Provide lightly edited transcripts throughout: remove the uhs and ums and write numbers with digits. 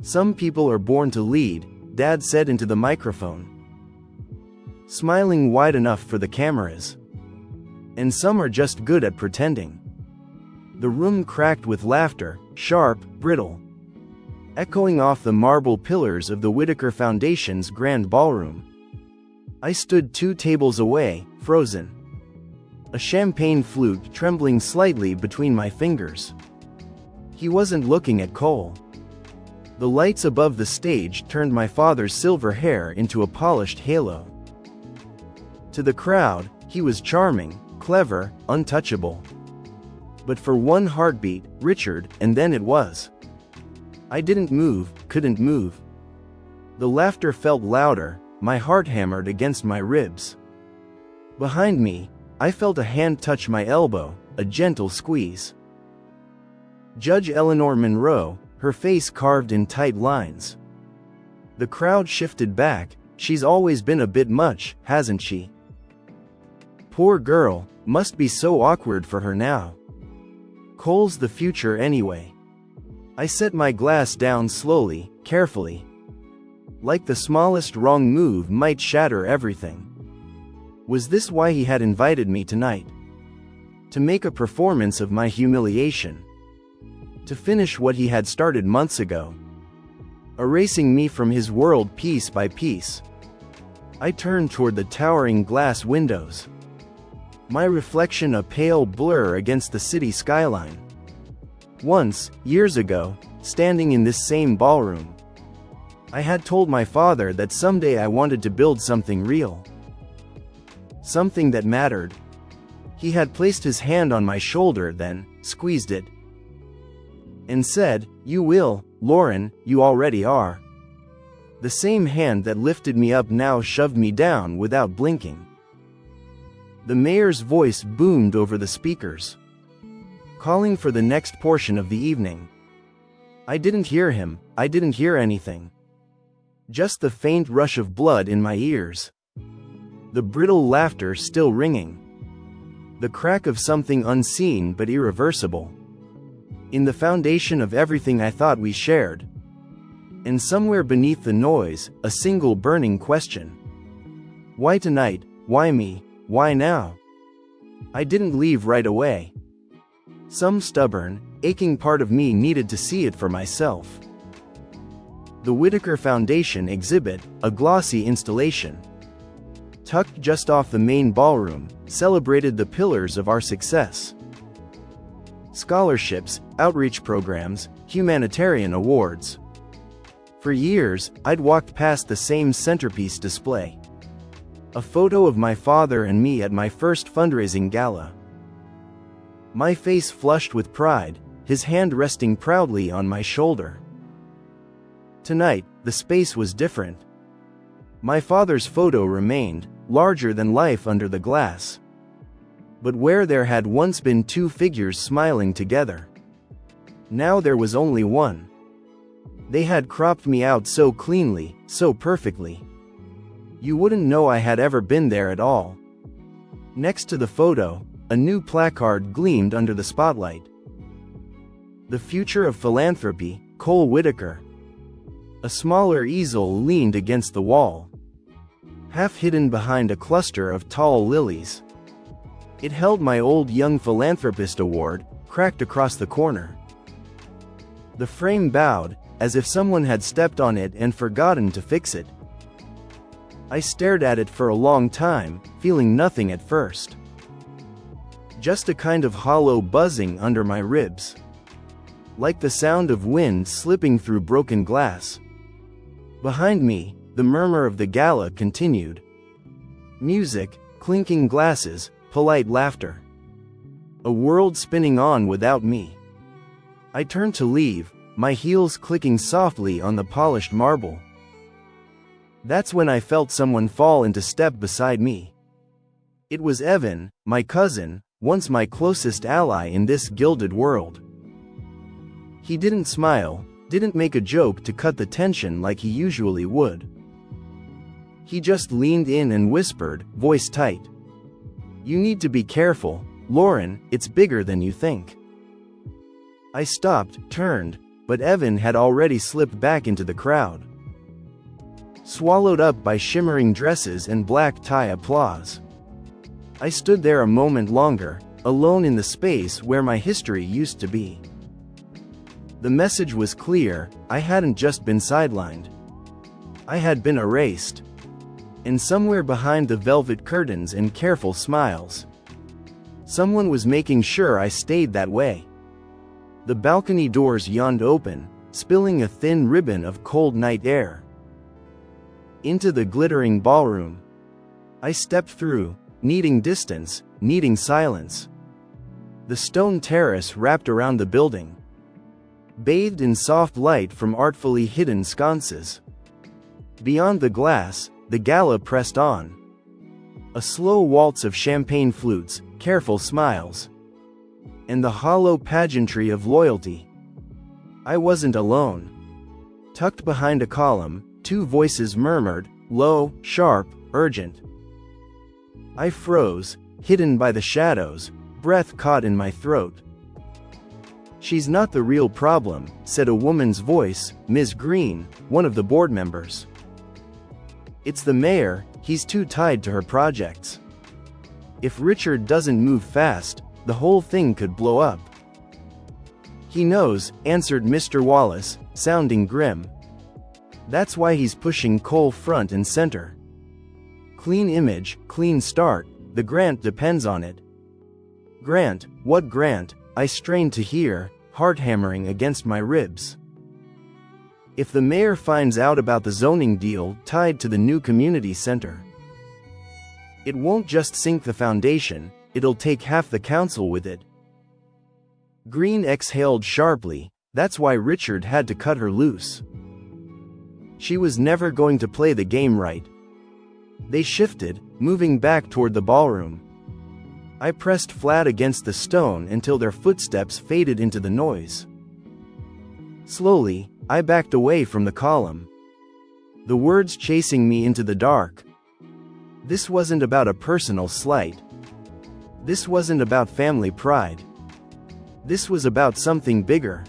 "Some people are born to lead," Dad said into the microphone, smiling wide enough for the cameras. "And some are just good at pretending." The room cracked with laughter, sharp, brittle, echoing off the marble pillars of the Whitaker Foundation's grand ballroom. I stood 2 tables away, frozen, a champagne flute trembling slightly between my fingers. He wasn't looking at Cole. The lights above the stage turned my father's silver hair into a polished halo. To the crowd, he was charming, clever, untouchable. But for one heartbeat, Richard, and then it was. I didn't move, couldn't move. The laughter felt louder, my heart hammered against my ribs. Behind me, I felt a hand touch my elbow, a gentle squeeze. Judge Eleanor Monroe, her face carved in tight lines. The crowd shifted back. "She's always been a bit much, hasn't she? Poor girl, must be so awkward for her now. Cole's the future anyway." I set my glass down slowly, carefully. Like the smallest wrong move might shatter everything. Was this why he had invited me tonight? To make a performance of my humiliation? To finish what he had started months ago? Erasing me from his world piece by piece? I turned toward the towering glass windows, my reflection a pale blur against the city skyline. Once, years ago, standing in this same ballroom, I had told my father that someday I wanted to build something real. Something that mattered. He had placed his hand on my shoulder then, squeezed it, and said, "You will, Lauren, you already are." The same hand that lifted me up now shoved me down without blinking. The mayor's voice boomed over the speakers, calling for the next portion of the evening. I didn't hear him, I didn't hear anything. Just the faint rush of blood in my ears. The brittle laughter still ringing. The crack of something unseen but irreversible. In the foundation of everything I thought we shared. And somewhere beneath the noise, a single burning question. Why tonight? Why me? Why now? I didn't leave right away. Some stubborn, aching part of me needed to see it for myself. The Whitaker Foundation exhibit, a glossy installation, tucked just off the main ballroom, celebrated the pillars of our success. Scholarships, outreach programs, humanitarian awards. For years, I'd walked past the same centerpiece display. A photo of my father and me at my first fundraising gala. My face flushed with pride, his hand resting proudly on my shoulder. Tonight, the space was different. My father's photo remained, larger than life under the glass. But where there had once been 2 figures smiling together, now there was only one. They had cropped me out so cleanly, so perfectly. You wouldn't know I had ever been there at all. Next to the photo, a new placard gleamed under the spotlight. The future of philanthropy, Cole Whitaker. A smaller easel leaned against the wall, half hidden behind a cluster of tall lilies. It held my old Young Philanthropist Award, cracked across the corner. The frame bowed, as if someone had stepped on it and forgotten to fix it. I stared at it for a long time, feeling nothing at first. Just a kind of hollow buzzing under my ribs. Like the sound of wind slipping through broken glass. Behind me, the murmur of the gala continued. Music, clinking glasses, polite laughter. A world spinning on without me. I turned to leave, my heels clicking softly on the polished marble. That's when I felt someone fall into step beside me. It was Evan, my cousin, once my closest ally in this gilded world. He didn't smile, didn't make a joke to cut the tension like he usually would. He just leaned in and whispered, voice tight. "You need to be careful, Lauren, it's bigger than you think." I stopped, turned, but Evan had already slipped back into the crowd, swallowed up by shimmering dresses and black tie applause. I stood there a moment longer, alone in the space where my history used to be. The message was clear: I hadn't just been sidelined. I had been erased. And somewhere behind the velvet curtains and careful smiles, someone was making sure I stayed that way. The balcony doors yawned open, spilling a thin ribbon of cold night air into the glittering ballroom. I stepped through, needing distance, needing silence. The stone terrace wrapped around the building, bathed in soft light from artfully hidden sconces. Beyond the glass, the gala pressed on. A slow waltz of champagne flutes, careful smiles, and the hollow pageantry of loyalty. I wasn't alone. Tucked behind a column, two voices murmured, low, sharp, urgent. I froze, hidden by the shadows, breath caught in my throat. "She's not the real problem," said a woman's voice, Ms. Green, one of the board members. "It's the mayor, he's too tied to her projects. If Richard doesn't move fast, the whole thing could blow up." "He knows," answered Mr. Wallace, sounding grim. "That's why he's pushing Cole front and center. Clean image, clean start, the grant depends on it." "Grant? What grant?" I strained to hear, heart hammering against my ribs. "If the mayor finds out about the zoning deal tied to the new community center, it won't just sink the foundation, it'll take half the council with it." Green exhaled sharply. That's why Richard had to cut her loose. She was never going to play the game right. They shifted, moving back toward the ballroom. I pressed flat against the stone until their footsteps faded into the noise. Slowly, I backed away from the column, the words chasing me into the dark. This wasn't about a personal slight. This wasn't about family pride. This was about something bigger.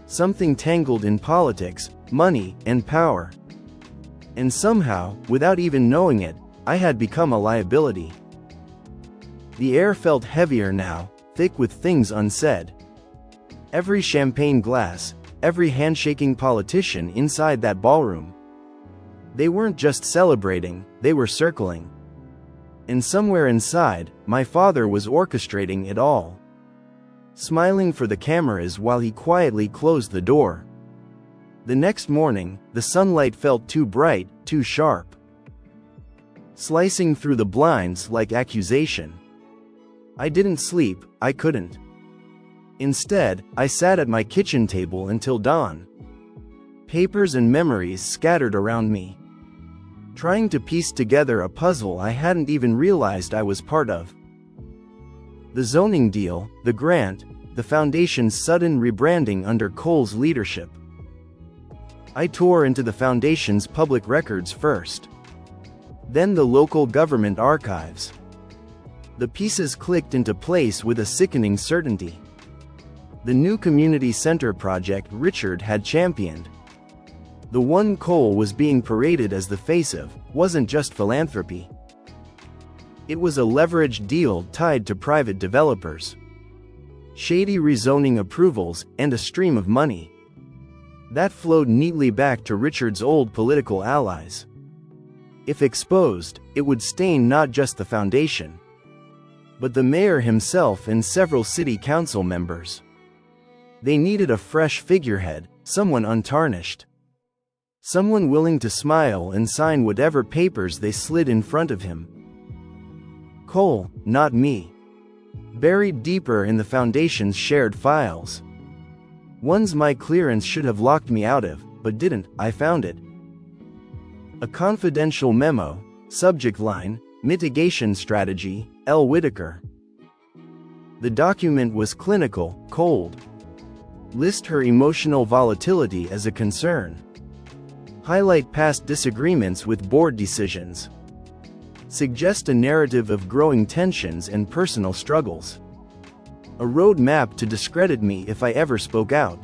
Something tangled in politics, money, and power. And somehow, without even knowing it, I had become a liability. The air felt heavier now, thick with things unsaid. Every champagne glass, every handshaking politician inside that ballroom. They weren't just celebrating, they were circling. And somewhere inside, my father was orchestrating it all, smiling for the cameras while he quietly closed the door. The next morning, the sunlight felt too bright, too sharp, slicing through the blinds like accusation. I didn't sleep, I couldn't. Instead, I sat at my kitchen table until dawn. Papers and memories scattered around me, trying to piece together a puzzle I hadn't even realized I was part of. The zoning deal, the grant, the foundation's sudden rebranding under Cole's leadership. I tore into the foundation's public records first, then the local government archives. The pieces clicked into place with a sickening certainty. The new community center project Richard had championed, the one Cole was being paraded as the face of, wasn't just philanthropy. It was a leveraged deal tied to private developers, shady rezoning approvals, and a stream of money that flowed neatly back to Richard's old political allies. If exposed, it would stain not just the foundation, but the mayor himself and several city council members. They needed a fresh figurehead, someone untarnished, someone willing to smile and sign whatever papers they slid in front of him. Cole, not me. Buried deeper in the foundation's shared files. Ones my clearance should have locked me out of, but didn't. I found it. A confidential memo, subject line, mitigation strategy, L. Whitaker. The document was clinical, cold. List her emotional volatility as a concern. Highlight past disagreements with board decisions. Suggest a narrative of growing tensions and personal struggles. A roadmap to discredit me if I ever spoke out.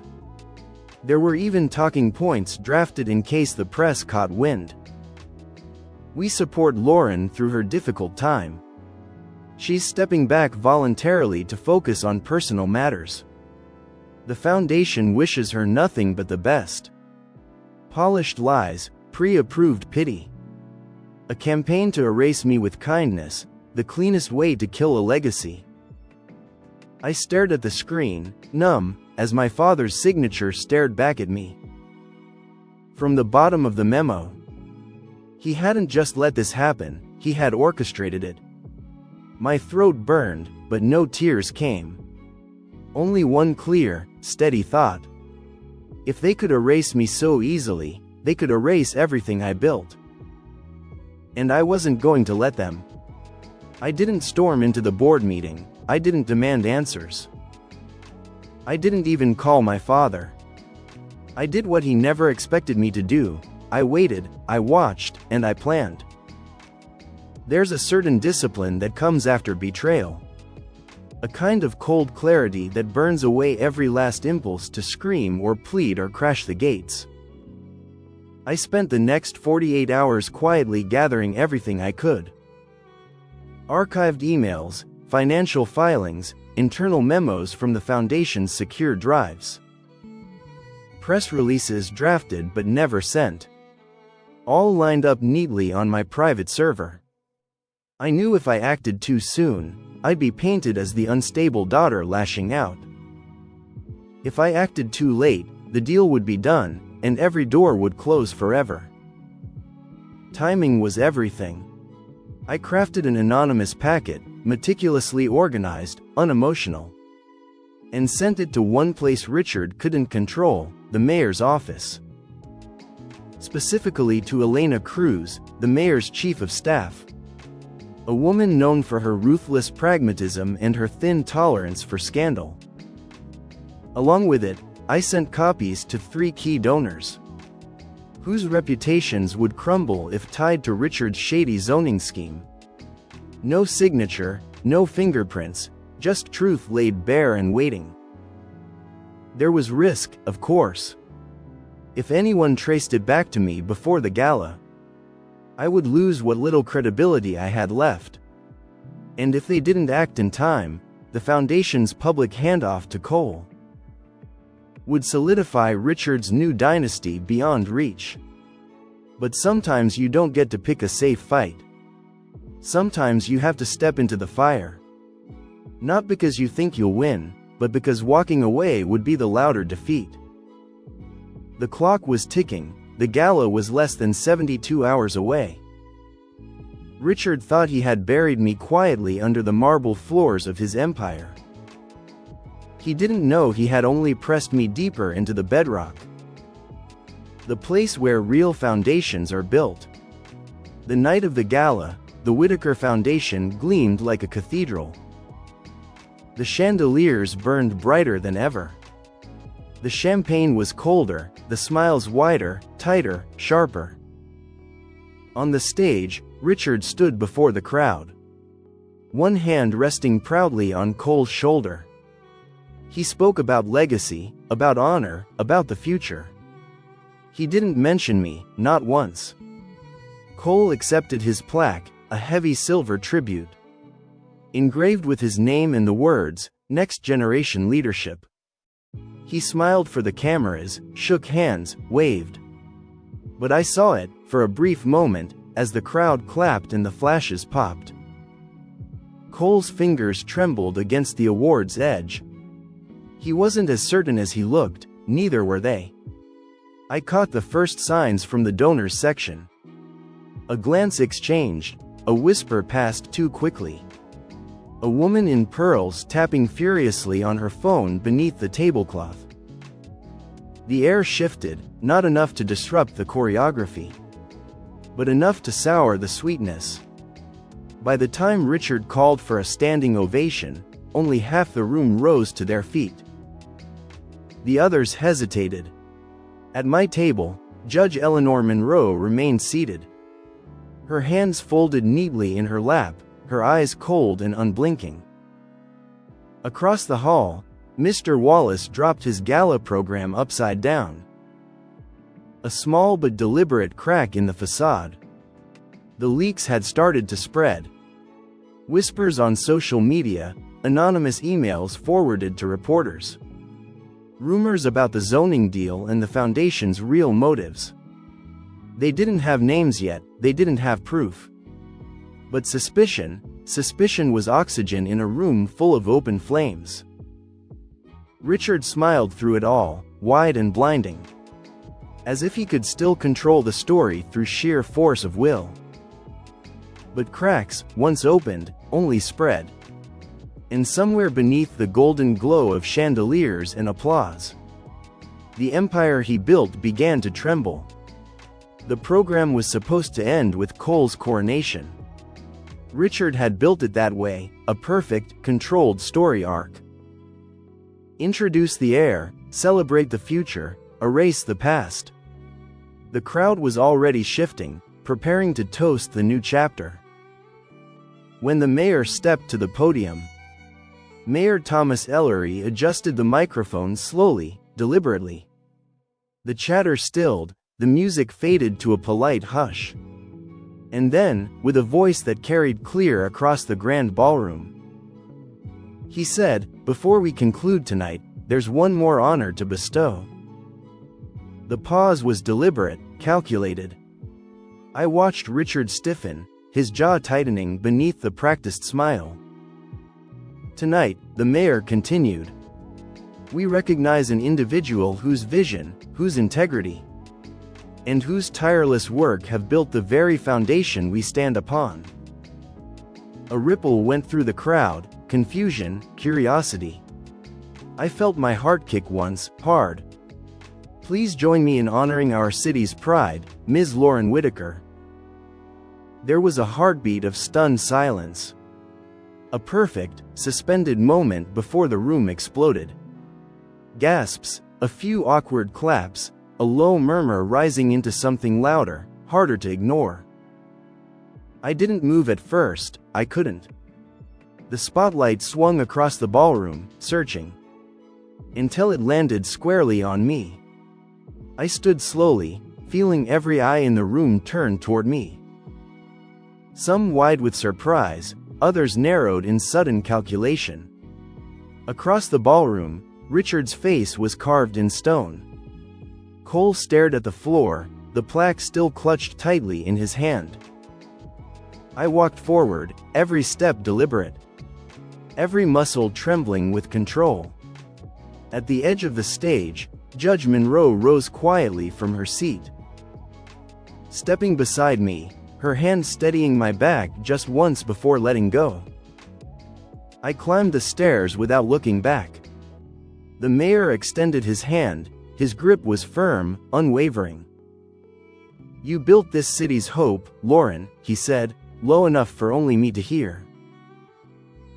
There were even talking points drafted in case the press caught wind. We support Lauren through her difficult time. She's stepping back voluntarily to focus on personal matters. The foundation wishes her nothing but the best. Polished lies, pre-approved pity. A campaign to erase me with kindness, the cleanest way to kill a legacy. I stared at the screen, numb, as my father's signature stared back at me. From the bottom of the memo, he hadn't just let this happen, he had orchestrated it. My throat burned, but no tears came. Only one clear, steady thought. If they could erase me so easily, they could erase everything I built. And I wasn't going to let them. I didn't storm into the board meeting, I didn't demand answers. I didn't even call my father. I did what he never expected me to do. I waited, I watched, and I planned. There's a certain discipline that comes after betrayal. A kind of cold clarity that burns away every last impulse to scream or plead or crash the gates. I spent the next 48 hours quietly gathering everything I could. Archived emails, financial filings, internal memos from the Foundation's secure drives. Press releases drafted but never sent. All lined up neatly on my private server. I knew if I acted too soon, I'd be painted as the unstable daughter lashing out. If I acted too late, the deal would be done, and every door would close forever. Timing was everything. I crafted an anonymous packet, meticulously organized, unemotional, and sent it to one place Richard couldn't control, the mayor's office. Specifically to Elena Cruz, the mayor's chief of staff. A woman known for her ruthless pragmatism and her thin tolerance for scandal. Along with it, I sent copies to 3 key donors, whose reputations would crumble if tied to Richard's shady zoning scheme. No signature, no fingerprints, just truth laid bare and waiting. There was risk, of course. If anyone traced it back to me before the gala, I would lose what little credibility I had left. And if they didn't act in time, the Foundation's public handoff to Cole would solidify Richard's new dynasty beyond reach. But sometimes you don't get to pick a safe fight. Sometimes you have to step into the fire. Not because you think you'll win, but because walking away would be the louder defeat. The clock was ticking, the gala was less than 72 hours away. Richard thought he had buried me quietly under the marble floors of his empire. He didn't know he had only pressed me deeper into the bedrock. The place where real foundations are built. The night of the gala, the Whitaker Foundation gleamed like a cathedral. The chandeliers burned brighter than ever. The champagne was colder, the smiles wider, tighter, sharper. On the stage, Richard stood before the crowd, one hand resting proudly on Cole's shoulder. He spoke about legacy, about honor, about the future. He didn't mention me, not once. Cole accepted his plaque, a heavy silver tribute, engraved with his name and the words, "Next Generation Leadership." He smiled for the cameras, shook hands, waved. But I saw it, for a brief moment, as the crowd clapped and the flashes popped. Cole's fingers trembled against the award's edge. He wasn't as certain as he looked, neither were they. I caught the first signs from the donors section. A glance exchanged, a whisper passed too quickly. A woman in pearls tapping furiously on her phone beneath the tablecloth. The air shifted, not enough to disrupt the choreography, but enough to sour the sweetness. By the time Richard called for a standing ovation, only half the room rose to their feet. The others hesitated. At my table, Judge Eleanor Monroe remained seated, her hands folded neatly in her lap, her eyes cold and unblinking. Across the hall, Mr. Wallace dropped his Gala program upside down. A small but deliberate crack in the facade. The leaks had started to spread. Whispers on social media, anonymous emails forwarded to reporters. Rumors about the zoning deal and the foundation's real motives. They didn't have names yet, they didn't have proof. But suspicion was oxygen in a room full of open flames. Richard smiled through it all, wide and blinding. As if he could still control the story through sheer force of will. But cracks, once opened, only spread. And somewhere beneath the golden glow of chandeliers and applause, the empire he built began to tremble. The program was supposed to end with Cole's coronation. Richard had built it that way, a perfect, controlled story arc. Introduce the heir, celebrate the future, erase the past. The crowd was already shifting, preparing to toast the new chapter. When the mayor stepped to the podium, Mayor Thomas Ellery adjusted the microphone slowly, deliberately. The chatter stilled, the music faded to a polite hush. And then, with a voice that carried clear across the grand ballroom, he said, "Before we conclude tonight, there's one more honor to bestow." The pause was deliberate, calculated. I watched Richard stiffen, his jaw tightening beneath the practiced smile. "Tonight," the mayor continued, "we recognize an individual whose vision, whose integrity, and whose tireless work have built the very foundation we stand upon." A ripple went through the crowd, confusion, curiosity. I felt my heart kick once, hard. "Please join me in honoring our city's pride, Ms. Lauren Whitaker." There was a heartbeat of stunned silence. A perfect, suspended moment before the room exploded. Gasps, a few awkward claps, a low murmur rising into something louder, harder to ignore. I didn't move at first, I couldn't. The spotlight swung across the ballroom, searching. Until it landed squarely on me. I stood slowly, feeling every eye in the room turn toward me. Some wide with surprise, others narrowed in sudden calculation. Across the ballroom, Richard's face was carved in stone. Cole stared at the floor, the plaque still clutched tightly in his hand. I walked forward, every step deliberate. Every muscle trembling with control. At the edge of the stage, Judge Monroe rose quietly from her seat. Stepping beside me, her hand steadying my back just once before letting go. I climbed the stairs without looking back. The mayor extended his hand, his grip was firm, unwavering. "You built this city's hope, Lauren," he said, low enough for only me to hear.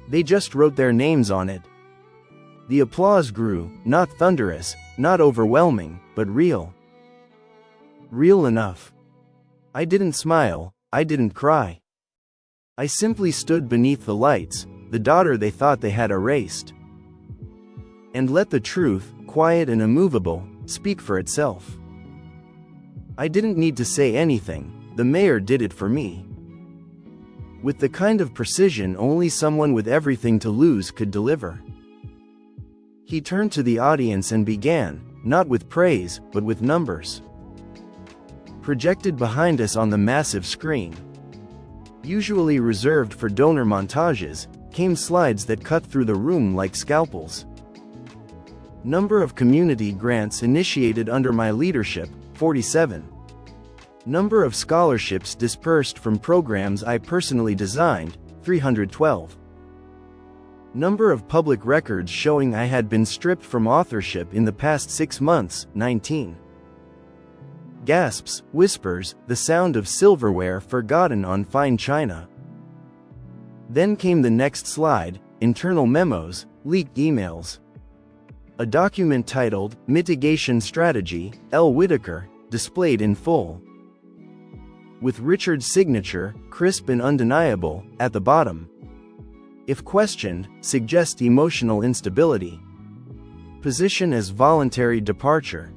"They just wrote their names on it." The applause grew, not thunderous, not overwhelming, but real. Real enough. I didn't smile, I didn't cry. I simply stood beneath the lights, the daughter they thought they had erased. And let the truth, quiet and immovable, speak for itself. I didn't need to say anything, the mayor did it for me. With the kind of precision only someone with everything to lose could deliver. He turned to the audience and began, not with praise, but with numbers. Projected behind us on the massive screen, usually reserved for donor montages, came slides that cut through the room like scalpels. Number of community grants initiated under my leadership, 47. Number of scholarships dispersed from programs I personally designed, 312. Number of public records showing I had been stripped from authorship in the past 6 months, 19. Gasps, whispers, the sound of silverware forgotten on fine china. Then came the next slide, internal memos, leaked emails. A document titled, Mitigation Strategy, L. Whitaker, displayed in full. With Richard's signature, crisp and undeniable, at the bottom. If questioned, suggest emotional instability. Position as voluntary departure.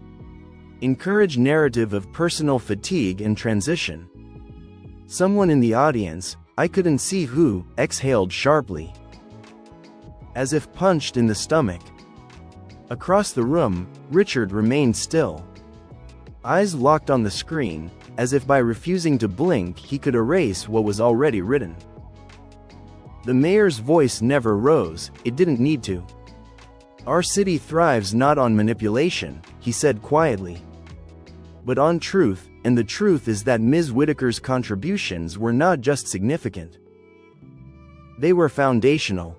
Encourage narrative of personal fatigue and transition. Someone in the audience, I couldn't see who, exhaled sharply, as if punched in the stomach. Across the room, Richard remained still, eyes locked on the screen, as if by refusing to blink he could erase what was already written. The mayor's voice never rose, it didn't need to. Our city thrives not on manipulation, he said quietly, but on truth, and the truth is that Ms. Whitaker's contributions were not just significant. They were foundational.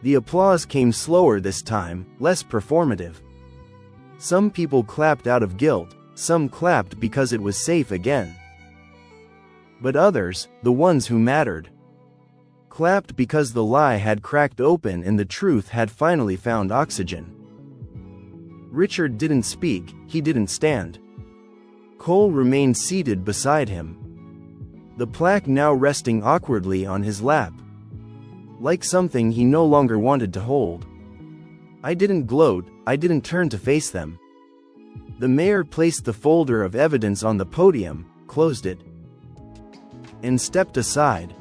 The applause came slower this time, less performative. Some people clapped out of guilt, some clapped because it was safe again. But others, the ones who mattered, clapped because the lie had cracked open and the truth had finally found oxygen. Richard didn't speak, he didn't stand. Cole remained seated beside him, the plaque now resting awkwardly on his lap, like something he no longer wanted to hold. I didn't gloat, I didn't turn to face them. The mayor placed the folder of evidence on the podium, closed it, and stepped aside.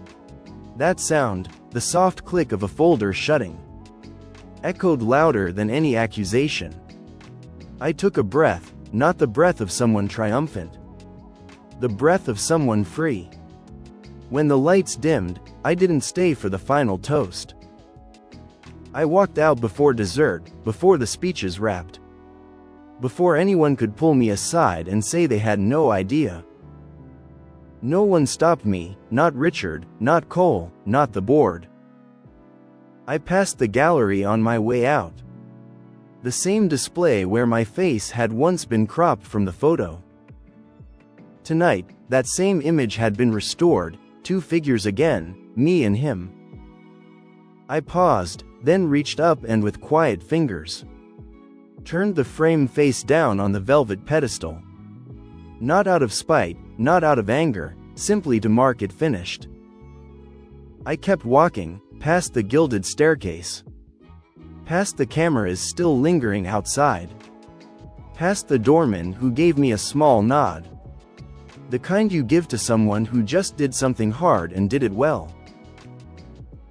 That sound, the soft click of a folder shutting, echoed louder than any accusation. I took a breath, not the breath of someone triumphant, the breath of someone free. When the lights dimmed, I didn't stay for the final toast. I walked out before dessert, before the speeches wrapped, before anyone could pull me aside and say they had no idea. No one stopped me, not Richard, not Cole, not the board. I passed the gallery on my way out, the same display where my face had once been cropped from the photo. Tonight, that same image had been restored, two figures again, me and him. I paused, then reached up and with quiet fingers turned the frame face down on the velvet pedestal. Not out of spite, not out of anger, simply to mark it finished. I kept walking, past the gilded staircase, past the cameras still lingering outside, past the doorman who gave me a small nod, the kind you give to someone who just did something hard and did it well.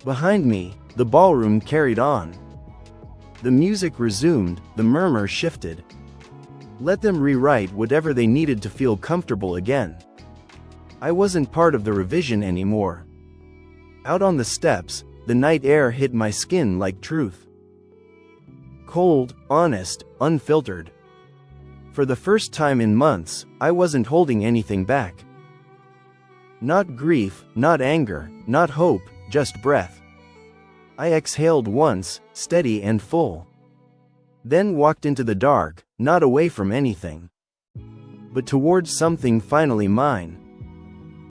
Behind me, the ballroom carried on. The music resumed, the murmur shifted. Let them rewrite whatever they needed to feel comfortable again. I wasn't part of the revision anymore. Out on the steps, the night air hit my skin like truth. Cold, honest, unfiltered. For the first time in months, I wasn't holding anything back. Not grief, not anger, not hope, just breath. I exhaled once, steady and full. Then walked into the dark, not away from anything, but towards something finally mine.